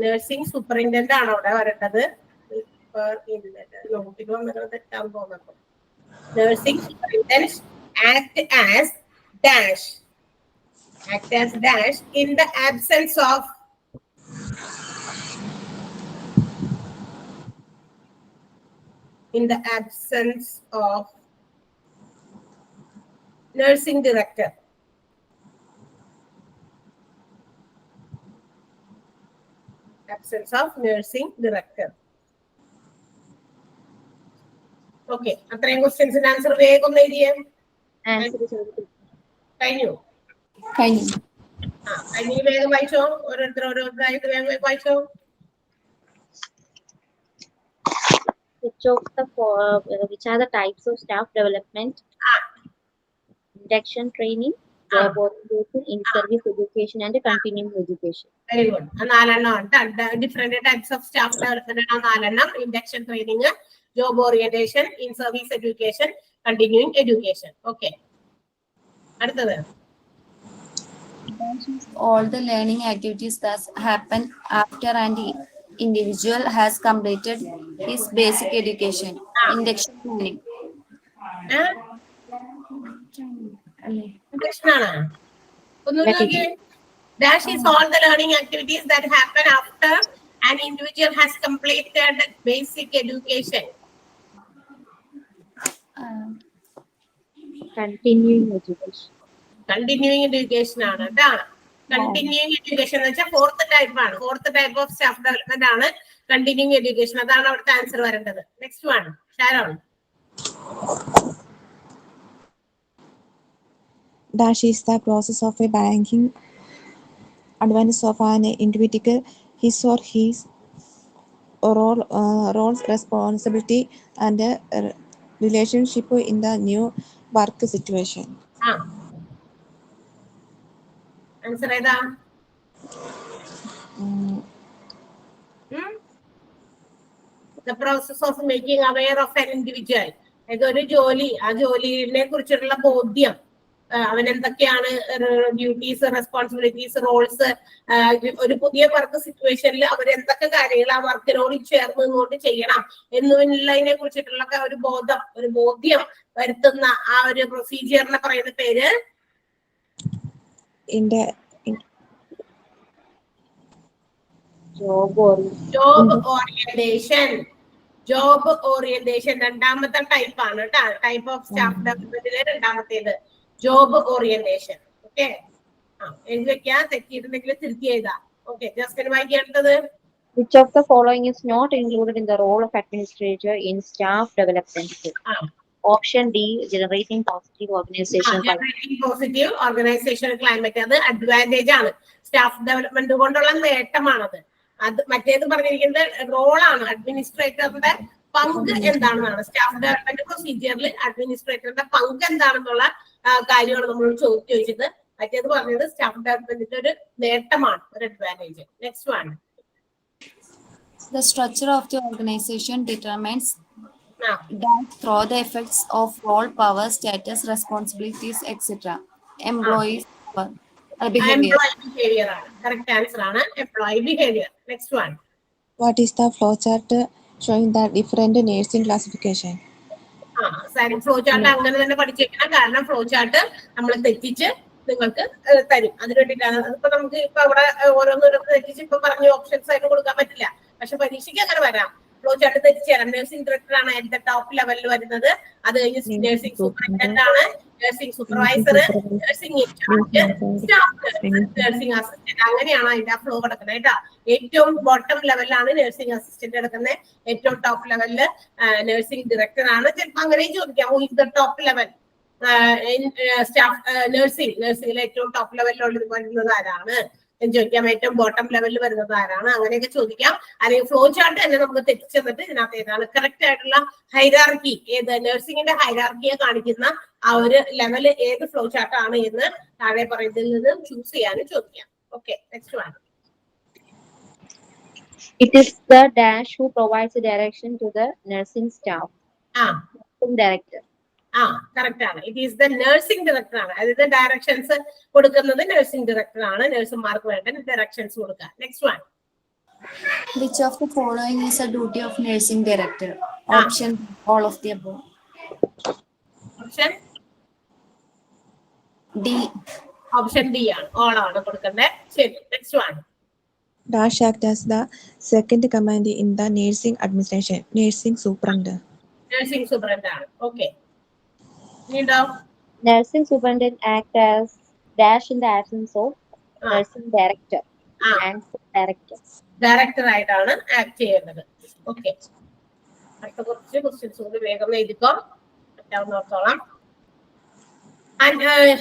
Nursing superintendent ആണ് അവിടെ വരേണ്ടത്. നോട്ടിൽ വന്നിട്ട് തെറ്റാൻ തോന്നുന്നു. Nursing superintendent act as dash in the absence of nursing director. Absence of nursing director. Okay. അത്രയും ക്വസ്റ്റ്യൻസിന്റെ ആൻസർ വേഗം എഴുതിയേ. കഴിഞ്ഞു. ഇനി വേഗം വായിച്ചോ. ഓരോരുത്തരായിട്ട് വേഗം വായിച്ചോ. Which are the types of staff development? Induction training, job orientation, in-service education, and continuing education. Very good. Different types of staff development. Induction training, job orientation, in-service education, continuing education. Okay. അടുത്തത് All the learning activities that happen after an individual has completed his basic education. Induction learning. Dash is all the learning activities that happen after an individual has completed basic education. Continuing education. Continuing education ആണ് ട്ടാ. Continuing education എന്ന് വെച്ചാൽ fourth type ആണ്. Fourth type of staff development ആണ് continuing education. അതാണ് അവിടുത്തെ answer വരേണ്ടത്. Next one Sharon. Dash is the process of a banking advance of an individual, his or his roles, responsibility, and relationship in the new work situation. Answer ഏതാ? The process of making aware of an individual. ഒരു ജോലി, ആ ജോലിനെ കുറിച്ചുള്ള ബോധ്യം, അവൻ എന്തൊക്കെയാണ് duties, responsibilities, Rolls, ഒരു പുതിയ വർക്ക് സിറ്റുവേഷനിൽ അവർ എന്തൊക്കെ കാര്യങ്ങൾ ആ വർക്കിനോട് ചേർന്ന് നിന്നുകൊണ്ട് ചെയ്യണം എന്നുള്ളതിനെ കുറിച്ചിട്ടുള്ള ഒരു ബോധം, ഒരു ബോധ്യം വരുത്തുന്ന ആ ഒരു പ്രൊസീജിയറിനെ പറയുന്ന പേര് ജോബ് ഓറിയന്റേഷൻ. ജോബ് ഓറിയന്റേഷൻ രണ്ടാമത്തെ ടൈപ്പ് ആണ് കേട്ടോ. ടൈപ്പ് ഓഫ് സ്റ്റാഫ് ഡെവലപ്മെന്റിലെ രണ്ടാമത്തേത് ജോബ് ഓറിയന്റേഷൻ. ഓക്കെ, എഴുതി വെക്കാം, തെറ്റിയിട്ടുണ്ടെങ്കിൽ തിരുത്തി എഴുതാം. ഓക്കെ, ജസ്റ്റ് വായിക്കേണ്ടത്. Which of the following is not included in the role of administrator in staff development? Option D, generating positive organizational climate. അത് അഡ്വാൻറ്റേജ് ആണ്, സ്റ്റാഫ് ഡെവലപ്മെന്റ് കൊണ്ടുള്ള നേട്ടമാണത്. അത് മറ്റേത് പറഞ്ഞിരിക്കുന്നത് റോളാണ്, അഡ്മിനിസ്ട്രേറ്ററിന്റെ പങ്ക് എന്താണെന്നാണ്. സ്റ്റാഫ് ഡെവലപ്മെന്റ് പ്രൊസീജിയറിൽ അഡ്മിനിസ്ട്രേറ്ററിന്റെ പങ്ക് എന്താണെന്നുള്ള കാര്യമാണ് നമ്മൾ ചോദിച്ചത്. മറ്റേത് പറഞ്ഞത് സ്റ്റാഫ് ഡെവലപ്മെന്റിന്റെ ഒരു നേട്ടമാണ്, ഒരു advantage. Next one. The structure of the organization determines that through the effects of role, power, status, responsibilities, etc. Employees behavior. Correct answer ആണ് employee behavior. Next one. What is the flowchart showing the different nursing classification? Flow chart അങ്ങനെ തന്നെ പഠിച്ചേക്കണം. കാരണം flow chart നമ്മൾ തെറ്റിച്ച് നിങ്ങൾക്ക് തരും. അതിന് വേണ്ടിയിട്ടാണ്. ഇപ്പൊ നമുക്ക് ഇപ്പൊ അവിടെ ഓരോന്നോരോന്ന് തെറ്റിച്ച് ഇപ്പൊ പറഞ്ഞ ഓപ്ഷൻസ് ആയിട്ട് കൊടുക്കാൻ പറ്റില്ല. പക്ഷെ പരീക്ഷയ്ക്ക് അങ്ങനെ വരാം. ഫ്ലോ ചാർട്ട് തെറ്റിച്ച് തരാം. നഴ്സിംഗ് ഡയറക്ടർ ആണ് എന്റെ ടോപ്പ് ലെവലിൽ വരുന്നത്. അത് കഴിഞ്ഞ് നഴ്സിംഗ് സൂപ്പറിൻഡന്റ് ആണ്, nursing supervisor, nursing incharge, staff nursing assistant. അങ്ങനെയാണ് അതിന്റെ ഫ്ലോ കിടക്കുന്നത് കേട്ടോ. ഏറ്റവും ബോട്ടം ലെവലിലാണ് നഴ്സിംഗ് അസിസ്റ്റന്റ് കിടക്കുന്നത്. ഏറ്റവും ടോപ്പ് ലെവലില് നഴ്സിംഗ് ഡയറക്ടർ ആണ്. ചിലപ്പോൾ അങ്ങനെയും ചോദിക്കാം, ടോപ്പ് ലെവൽ സ്റ്റാഫ് നഴ്സിംഗിൽ ഏറ്റവും ടോപ്പ് ലെവലിൽ വരുന്നത് ആരാണ് എന്ന് ചോദിക്കാം. ഏറ്റവും ബോട്ടം ലെവലിൽ വരുന്നത് ആരാണ്, അങ്ങനെയൊക്കെ ചോദിക്കാം. അല്ലെങ്കിൽ ഫ്ലോ ചാർട്ട് തന്നെ നമുക്ക് തെറ്റിച്ചു തന്നിട്ട് ഇതിനകത്ത് ഏതാണ് കറക്റ്റ് ആയിട്ടുള്ള ഹൈറാർക്കി, ഏത് നഴ്സിംഗിന്റെ ഹൈറാർക്കിയെ കാണിക്കുന്ന ആ ഒരു ലെവൽ ഏത് ഫ്ലോ ചാർട്ട് ആണ് എന്ന് താഴെ പറയുന്നതിൽ നിന്ന് ചൂസ് ചെയ്യാനും ചോദിക്കാം. Okay, next one. It is the dash who provides the direction to the nursing staff. Nursing director. Correct ആണ്. It is the nursing director ആണ്. അതായത് ഡയറക്ഷൻസ് കൊടുക്കുന്നത് നഴ്സിംഗ് ഡയറക്ടർ ആണ്. നഴ്സുമാർക്ക് വേണ്ട ഡയറക്ഷൻസ് കൊടുക്കുക. Next one. Which of the following is a duty of nursing director? Option all of the above. Option D. Option D ആണ്, all ആണ് കൊടുക്കേണ്ടത്. ശരി, next one. Dash act as the second command in the nursing administration. Nursing superintendent. Nursing superintendent ആണ്. Okay, Nursing superintendent act as dash in the absence of nursing director. Director ആയിട്ടാണ് act ചെയ്യുന്നത്. Okay, അടുത്ത കുറച്ച് questions കൂടി വേഗം എഴുതിക്കോ, പറ്റാവുന്നിടത്തോളം.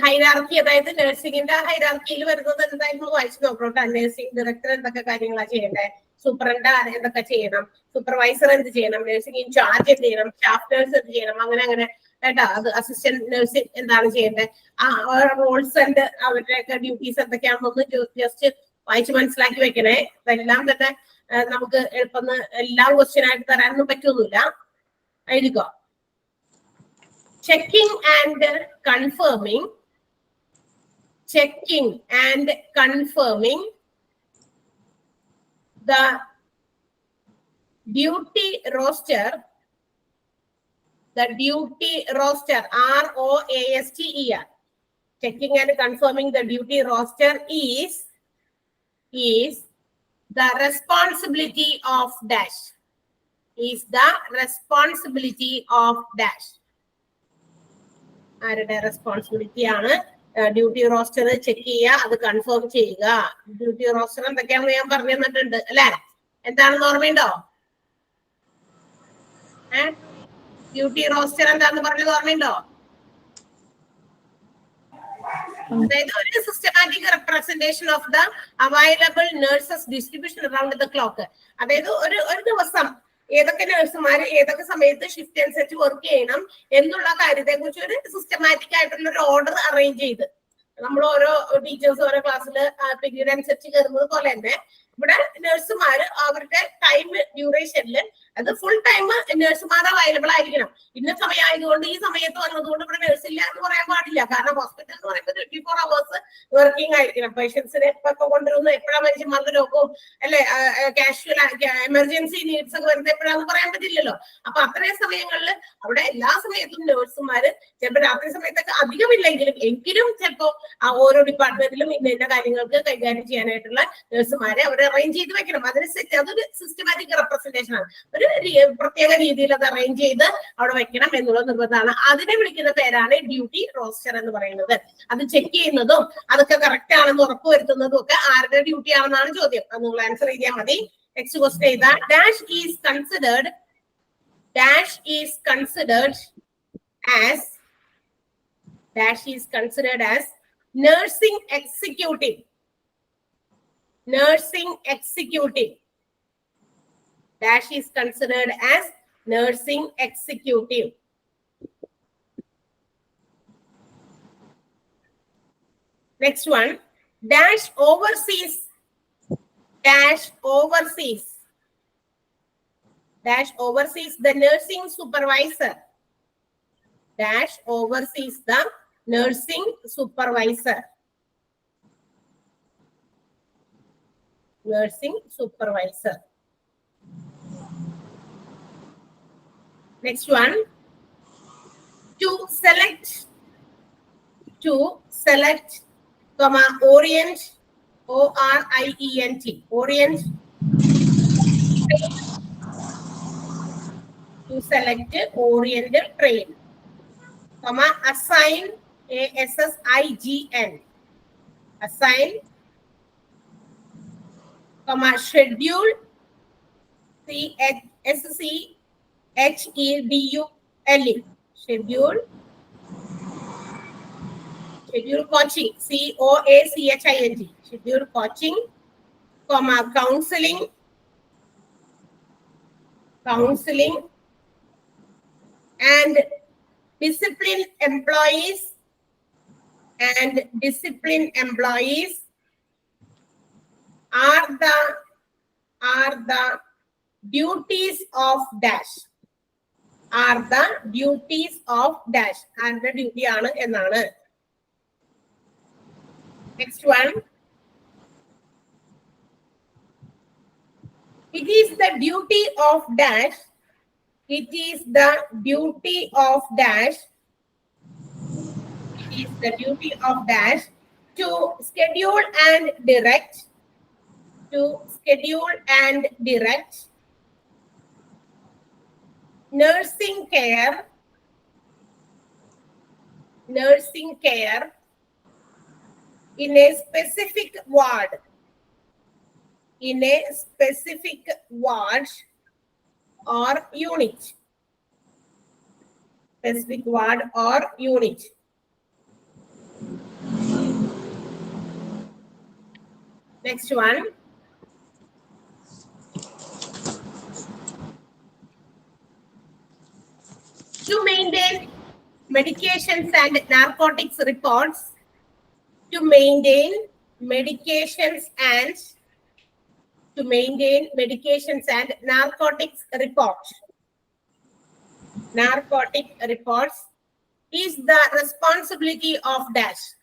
Hierarchy, അതായത് നഴ്സിംഗിന്റെ ഹൈറാർക്കിയിൽ വരുന്നത് എന്തായിരുന്നു വായിച്ചു നോക്കോട്ടെ. നഴ്സിംഗ് ഡയറക്ടർ എന്തൊക്കെ കാര്യങ്ങളാണ് ചെയ്യേണ്ടത്, സൂപ്രണ്ട് എന്തൊക്കെ ചെയ്യണം, സൂപ്പർവൈസർ എന്ത് ചെയ്യണം, നഴ്സിംഗ് ഇൻചാർജ് എന്ത് ചെയ്യണം, സ്റ്റാഫ് നഴ്സ് എന്ത് ചെയ്യണം, അങ്ങനെ കേട്ടോ. അത് അസിസ്റ്റന്റ് നഴ്സിംഗ് എന്താണ് ചെയ്യേണ്ടത്, ആ റോൾസ് ആൻഡ് അവരുടെയൊക്കെ ഡ്യൂട്ടീസ് എന്തൊക്കെയാണെന്നൊന്ന് ജസ്റ്റ് വായിച്ച് മനസ്സിലാക്കി വെക്കണേ. ഇതെല്ലാം തന്നെ നമുക്ക് എളുപ്പം എല്ലാം ക്വസ്റ്റ്യൻ ആയിട്ട് തരാനൊന്നും പറ്റൊന്നുമില്ല. എഴുതിക്കോ. Checking and confirming checking and confirming the duty roster, ROASTER, checking and confirming the duty roster is the responsibility of dash. Is the responsibility of dash. ആരുടെ റെസ്പോൺസിബിലിറ്റി ആണ് ഡ്യൂട്ടി റോസ്റ്റർ ചെക്ക് ചെയ്യുക, അത് confirm ചെയ്യുക. Duty roster എന്തൊക്കെയാണെന്ന് ഞാൻ പറഞ്ഞു തന്നിട്ടുണ്ട് അല്ലെ? എന്താണെന്ന് ഓർമ്മയുണ്ടോ? ഡ്യൂട്ടി റോസ്റ്റർ എന്താന്ന് പറഞ്ഞത് ഓർമ്മയുണ്ടോ? അതായത് ഒരു systematic representation of the available nurses distribution around the clock. അതായത് ഒരു ദിവസം ഏതൊക്കെ നഴ്സുമാര് ഏതൊക്കെ സമയത്ത് ഷിഫ്റ്റ് അനുസരിച്ച് വർക്ക് ചെയ്യണം എന്നുള്ള കാര്യത്തെ കുറിച്ച് ഒരു സിസ്റ്റമാറ്റിക് ആയിട്ടുള്ള ഒരു ഓർഡർ അറേഞ്ച് ചെയ്ത്, നമ്മൾ ഓരോ ടീച്ചേഴ്സ് ഓരോ ക്ലാസ്സിൽ പീരീഡ് അനുസരിച്ച് കയറുന്നത് പോലെ തന്നെ ഇവിടെ നഴ്സുമാര് അവരുടെ ടൈം ഡ്യൂറേഷനിൽ അത് ഫുൾ ടൈം നഴ്സുമാർ അവൈലബിൾ ആയിരിക്കണം. ഇന്ന സമയം ആയതുകൊണ്ട് ഈ സമയത്ത് വന്നതുകൊണ്ട് ഇവിടെ നഴ്സ് ഇല്ല എന്ന് പറയാൻ പാടില്ല. കാരണം ഹോസ്പിറ്റൽ എന്ന് പറയുമ്പോൾ 24 hours വർക്കിംഗ് ആയിരിക്കണം. പേഷ്യൻസിനെ എപ്പൊക്കെ കൊണ്ടുവരുന്നു, എപ്പോഴാണ് മനുഷ്യന്മാരുടെ രോഗവും അല്ലെ കാഷ്വൽ എമർജൻസി നീഡ്സ് ഒക്കെ വരുന്നത് എപ്പോഴാന്ന് പറയാൻ പറ്റില്ലല്ലോ. അപ്പൊ അത്രയും സമയങ്ങളിൽ അവിടെ എല്ലാ സമയത്തും നഴ്സുമാര് ചിലപ്പോൾ രാത്രി സമയത്തൊക്കെ അധികമില്ലെങ്കിലും എങ്കിലും ചിലപ്പോ ആ ഓരോ ഡിപ്പാർട്ട്മെന്റിലും ഇന്ന കാര്യങ്ങൾക്ക് കൈകാര്യം ചെയ്യാനായിട്ടുള്ള നഴ്സുമാരെ അവർ അറേഞ്ച് ചെയ്ത് വെക്കണം. അതൊരു സിസ്റ്റമാറ്റിക് റെപ്രസെന്റേഷൻ ആണ്. ഒരു പ്രത്യേക രീതിയിൽ അത് അറേഞ്ച് ചെയ്ത് അവിടെ വെക്കണം എന്നുള്ള നിർബന്ധമാണ്. അതിനെ വിളിക്കുന്ന പേരാണ് ഡ്യൂട്ടി റോസ്റ്റർ എന്ന് പറയുന്നത്. അത് ചെക്ക് ചെയ്യുന്നതും അതൊക്കെ കറക്റ്റ് ആണെന്ന് ഉറപ്പുവരുത്തുന്നതും ഒക്കെ ആരുടെ ഡ്യൂട്ടി ആണെന്നാണ് ചോദ്യം. അത് നിങ്ങൾ ആൻസർ ചെയ്താൽ മതി. നെക്സ്റ്റ് ക്വസ്റ്റ്യൻ ചെയ്താ dash is considered as nursing executive. Dash is considered as nursing executive. Next one, dash oversees the nursing supervisor. Dash oversees the nursing supervisor. Next one, to select, comma, orient, ORIENT, orient, to select, orient, train, comma, assign, ASSIGN, assign, comma, schedule, CHEDULE, schedule, coaching, COACHING, schedule coaching, comma, counseling, and discipline employees are the duties of dash. ആരുടെ duty ആണ് എന്നാണ്. Next one, it is the duty of dash to schedule and direct nursing care in a specific ward or unit. Next one, to maintain medications and narcotics reports, narcotic reports is the responsibility of dash.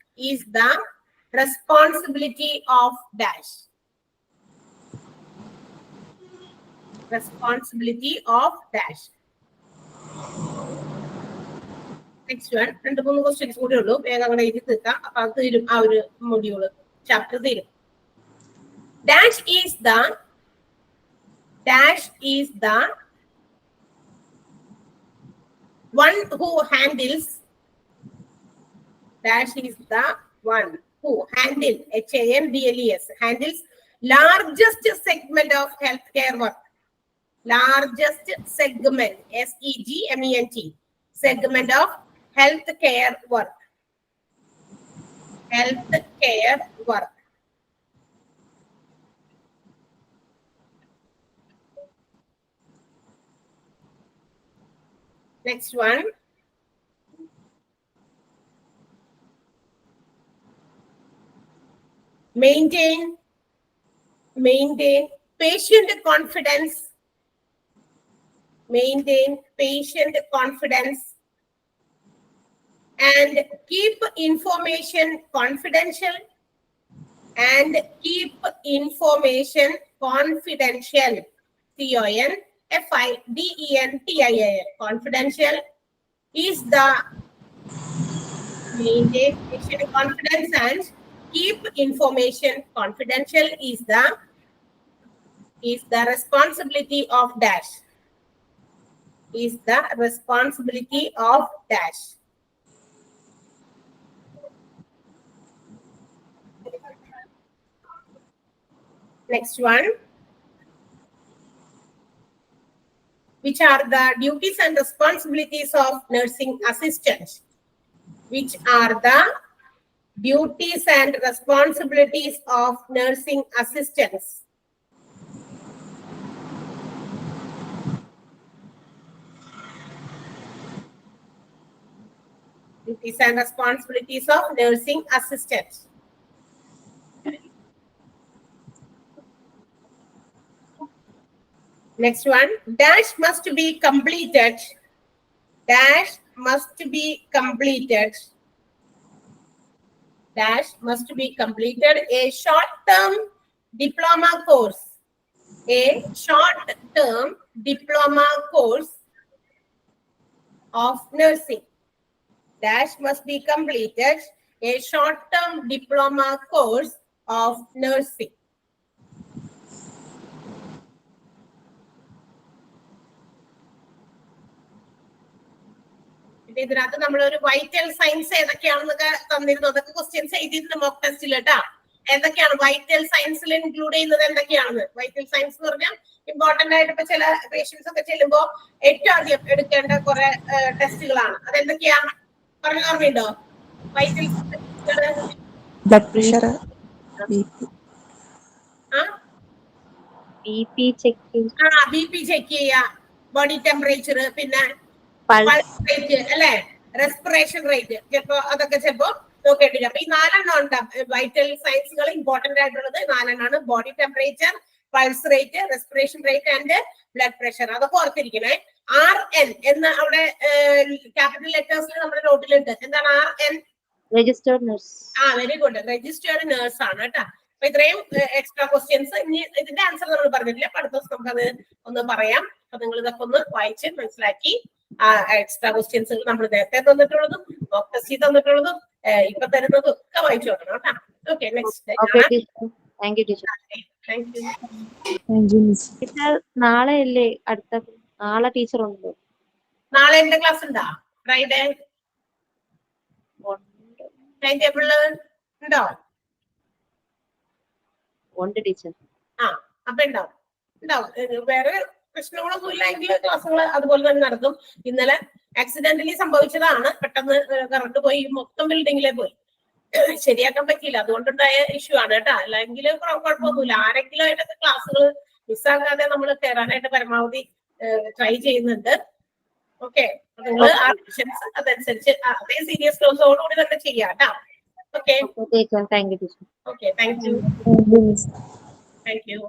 responsibility of dash. Responsibility of dash. Next one, രണ്ട് മൂന്ന് questions കൂടി ഉള്ളൂ. വേഗം അങ്ങനെ എഴുതി തീർക്കാം. അപ്പൊ അത് തീരും ആ ഒരു മൊഡ്യൂള് ചാപ്റ്റർ തീരും. Dash is the one who handles. Dash is the one who handles, HANDLES, handles largest segment of healthcare work. Largest segment, SEGMENT, segment of healthcare work. Healthcare work. Next one. Maintain patient confidence. Maintain patient confidence and keep information confidential. And keep information confidential. CONFIDENTIAL. Confidential is the maintain patient confidence and keep information confidential is the responsibility of dash. Is the responsibility of dash. Next one. Which are the duties and responsibilities of nursing assistants? Which are the duties and responsibilities of nursing assistants? Duties and responsibilities of nursing assistants. Next one. Dash must be completed. Dash must be completed. Dash must be completed a short-term diploma course. A short-term diploma course of nursing. Dash must be completed a short-term diploma course of nursing. ഇതിനകത്ത് നമ്മളൊരു vital science ഏതൊക്കെയാണെന്നൊക്കെ തന്നിരുന്നു. അതൊക്കെ questions എഴുതിയിരുന്നു mock ടെസ്റ്റിൽ കേട്ടാ. എന്തൊക്കെയാണ് vital സയൻസിൽ include ചെയ്യുന്നത്, എന്തൊക്കെയാണെന്ന്. വൈറ്റൽ സയൻസ് എന്ന് പറഞ്ഞാൽ ഇമ്പോർട്ടന്റ് ആയിട്ട് ഇപ്പൊ ചില പേഷ്യൻസ് ഒക്കെ ചെല്ലുമ്പോ ഏറ്റവും ആദ്യം എടുക്കേണ്ട കുറെ ടെസ്റ്റുകളാണ്. അതെന്തൊക്കെയാണ് പറഞ്ഞ ഓർമ്മയുണ്ടോ? Vital blood pressure, BP check ചെയ്യുക, ബോഡി ടെമ്പറേച്ചർ, പിന്നെ പൾസ് റേറ്റ് അല്ലെ, റെസ്പിറേഷൻ റേറ്റ് ചിലപ്പോ അതൊക്കെ ചിലപ്പോ നോക്കേണ്ടില്ല. അപ്പൊ ഈ 4 എണ്ണം ഉണ്ട് വൈറ്റൽ സയൻസുകൾ ഇമ്പോർട്ടന്റ് ആയിട്ടുള്ളത്. 4 എണ്ണമാണ്. Body temperature, pulse rate, respiration rate and blood pressure. അതൊക്കെ ഓർത്തിരിക്കണേ. RN എന്ന് അവിടെ ക്യാപിറ്റൽ ലെറ്റേഴ്സിൽ നമ്മുടെ നോട്ടിലുണ്ട്. എന്താണ് RN? Registered nurse. Very good. Registered nurse ആണ് കേട്ടോ. അപ്പൊ ഇത്രയും എക്സ്ട്രാ ക്വസ്റ്റ്യൻസ്. ഇനി ഇതിന്റെ ആൻസർ നമ്മൾ പറഞ്ഞിട്ടില്ല. അപ്പൊ അടുത്ത ദിവസം നമുക്കത് ഒന്ന് പറയാം. അപ്പൊ നിങ്ങൾ ഇതൊക്കെ ഒന്ന് വായിച്ച് മനസ്സിലാക്കി എക്സ്ട്രാ ക്വസ്റ്റ്യൻസ് നമ്മൾ നേരത്തെ തന്നിട്ടുള്ളതും മോക്ക് ടെസ്റ്റ് തന്നിട്ടുള്ളതും ഇപ്പൊ തരുന്നതും ഒക്കെ വായിച്ചു നോക്കണം കേട്ടോ. Okay, next. നാളെ അല്ലേ അടുത്ത? നാളെ ടീച്ചർ ഉണ്ടോ? നാളെ എന്റെ ക്ലാസ് ഉണ്ടാ? ഫ്രൈഡേ ടൈം ടേബിളില് ഉണ്ടോ? ഉണ്ട് ടീച്ചർ. അപ്പൊ ഉണ്ടാവും. വേറെ പ്രശ്നങ്ങളൊന്നും ഇല്ലെങ്കിൽ ക്ലാസ്സുകൾ അതുപോലെ തന്നെ നടത്തും. ഇന്നലെ ആക്സിഡന്റലി സംഭവിച്ചതാണ്. പെട്ടെന്ന് കറണ്ട് പോയി, മൊത്തം ബിൽഡിങ്ങിലെ പോയി. ശരിയാക്കാൻ പറ്റിയില്ല. അതുകൊണ്ടുണ്ടായ ഇഷ്യൂ ആണ് കേട്ടോ. അല്ലെങ്കിൽ കുഴപ്പമൊന്നുമില്ല. ആരെങ്കിലും ആയിട്ടൊക്കെ ക്ലാസ്സുകൾ മിസ്സാകാതെ നമ്മൾ കയറാനായിട്ട് പരമാവധി ട്രൈ ചെയ്യുന്നുണ്ട്. ഓക്കെ, നിങ്ങൾ അതനുസരിച്ച് അതേ സീരിയസ് ഡോസോടുകൂടി തന്നെ ചെയ്യാം കേട്ടോ. Okay, thank you teacher. Okay, thank you.